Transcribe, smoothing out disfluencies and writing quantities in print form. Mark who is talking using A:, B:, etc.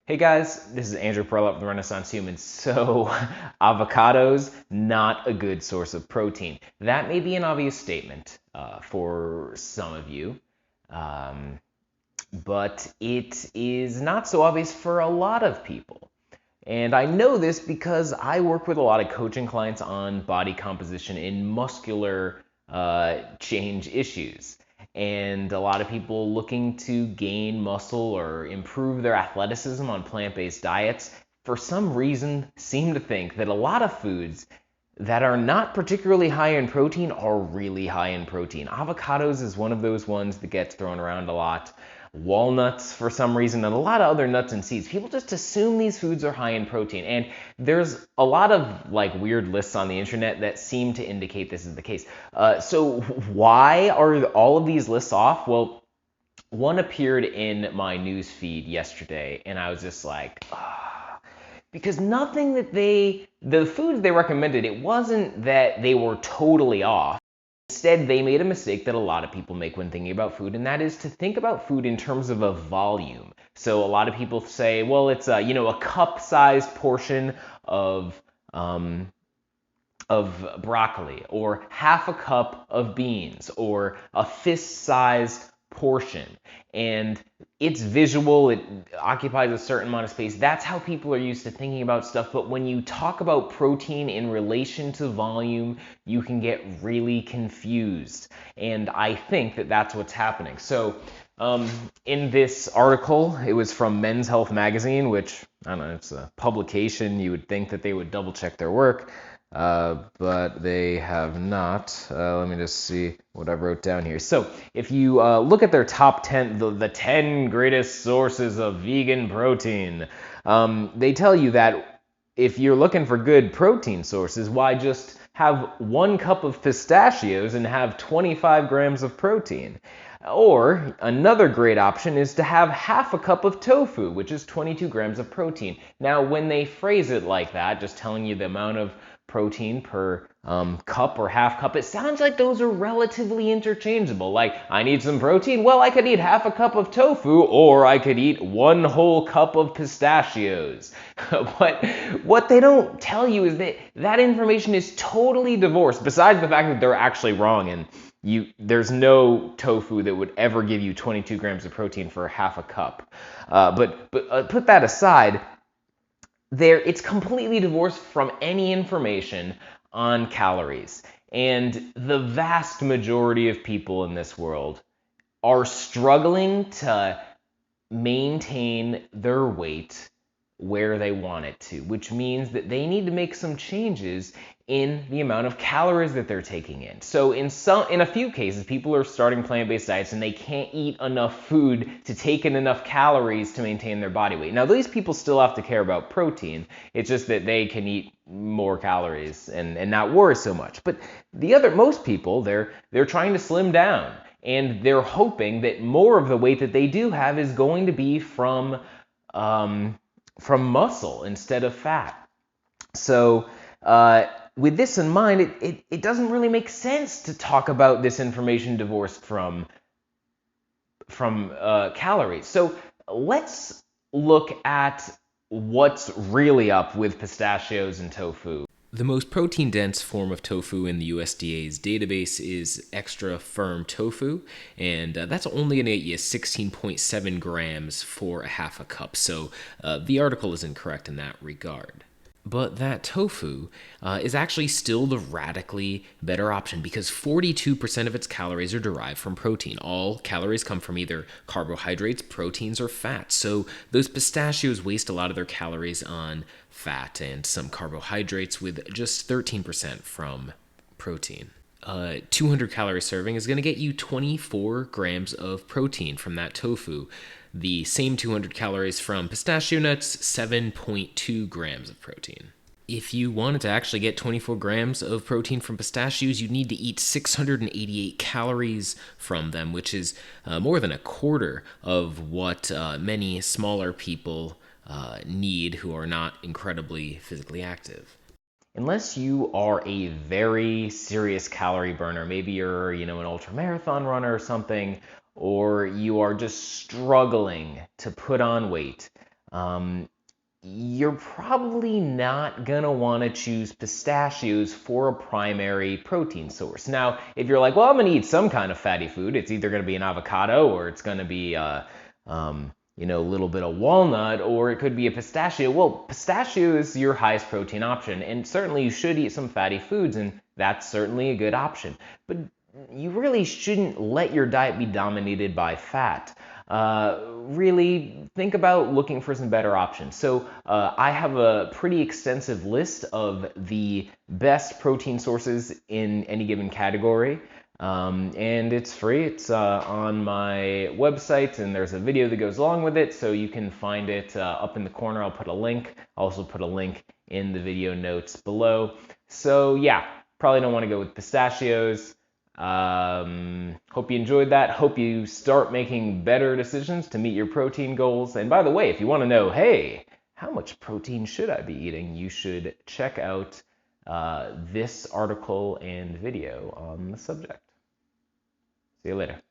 A: Hey guys, this is Andrew Perlop from Renaissance Humans. So, avocados, not a good source of protein. That may be an obvious statement for some of you, um, but it is not so obvious for a lot of people. And I know this because I work with a lot of coaching clients on body composition and muscular change issues. And a lot of people looking to gain muscle or improve their athleticism on plant based diets, for some reason, seem to think that a lot of foods that are not particularly high in protein are really high in protein. Avocados is one of those ones that gets thrown around a lot. Walnuts, for some reason, and a lot of other nuts and seeds. People just assume these foods are high in protein. And there's a lot of weird lists on the internet that seem to indicate this is the case. So why are all of these lists off? Well, one appeared in my news feed yesterday, and I was just like, because nothing that the foods they recommended, it wasn't that they were totally off. Instead, they made a mistake that a lot of people make when thinking about food, and that is to think about food in terms of a volume. So a lot of people say, well, it's a cup-sized portion of um, of broccoli, or half a cup of beans, or a fist-sized portion. And it's visual, it occupies a certain amount of space. That's how people are used to thinking about stuff. But when you talk about protein in relation to volume, you can get really confused. And I think that that's what's happening. So in this article, it was from Men's Health Magazine, which, I don't know, it's a publication. You would think that they would double check their work. But they have not. Let me just see what I wrote down here. So if you look at their top 10, the 10 greatest sources of vegan protein, they tell you that if you're looking for good protein sources, why just have 1 cup of pistachios and have 25 grams of protein? Or another great option is to have half a cup of tofu, which is 22 grams of protein. Now, when they phrase it like that, just telling you the amount of protein per cup or half cup, it sounds like those are relatively interchangeable. Like, I need some protein? Well, I could eat half a cup of tofu, or I could eat 1 whole cup of pistachios. But what they don't tell you is that that information is totally divorced, besides the fact that they're actually wrong, and there's no tofu that would ever give you 22 grams of protein for half a cup. But put that aside, it's completely divorced from any information on calories. And the vast majority of people in this world are struggling to maintain their weight where they want it to, which means that they need to make some changes in the amount of calories that they're taking in. So in a few cases, people are starting plant-based diets and they can't eat enough food to take in enough calories to maintain their body weight. Now, these people still have to care about protein. It's just that they can eat more calories and not worry so much. But most people, they're trying to slim down, and they're hoping that more of the weight that they do have is going to be from muscle instead of fat. So with this in mind, it doesn't really make sense to talk about this information divorced from calories. So let's look at what's really up with pistachios and tofu. The most protein-dense form of tofu in the USDA's database is extra firm tofu, and that's only going to get you 16.7 grams for a half a cup. So the article is incorrect in that regard. But that tofu is actually still the radically better option because 42% of its calories are derived from protein. All calories come from either carbohydrates, proteins, or fats. So those pistachios waste a lot of their calories on fat and some carbohydrates, with just 13% from protein. 200 calorie serving is going to get you 24 grams of protein from that tofu. The same 200 calories from pistachio nuts, 7.2 grams of protein. If you wanted to actually get 24 grams of protein from pistachios, you'd need to eat 688 calories from them, which is more than a quarter of what many smaller people need who are not incredibly physically active. Unless you are a very serious calorie burner, maybe you're, an ultramarathon runner or something, or you are just struggling to put on weight, you're probably not gonna want to choose pistachios for a primary protein source. Now, if you're like, well, I'm gonna eat some kind of fatty food, it's either gonna be an avocado or it's gonna be, a little bit of walnut, or it could be a pistachio. Well, pistachio is your highest protein option, and certainly you should eat some fatty foods, and that's certainly a good option. But you really shouldn't let your diet be dominated by fat. Really think about looking for some better options. So I have a pretty extensive list of the best protein sources in any given category. And it's free. It's on my website, and there's a video that goes along with it, so you can find it up in the corner. I'll put a link. I'll also put a link in the video notes below. So yeah, probably don't want to go with pistachios. Hope you enjoyed that. Hope you start making better decisions to meet your protein goals. And by the way, if you want to know, hey, how much protein should I be eating, you should check out this article and video on the subject. See you later.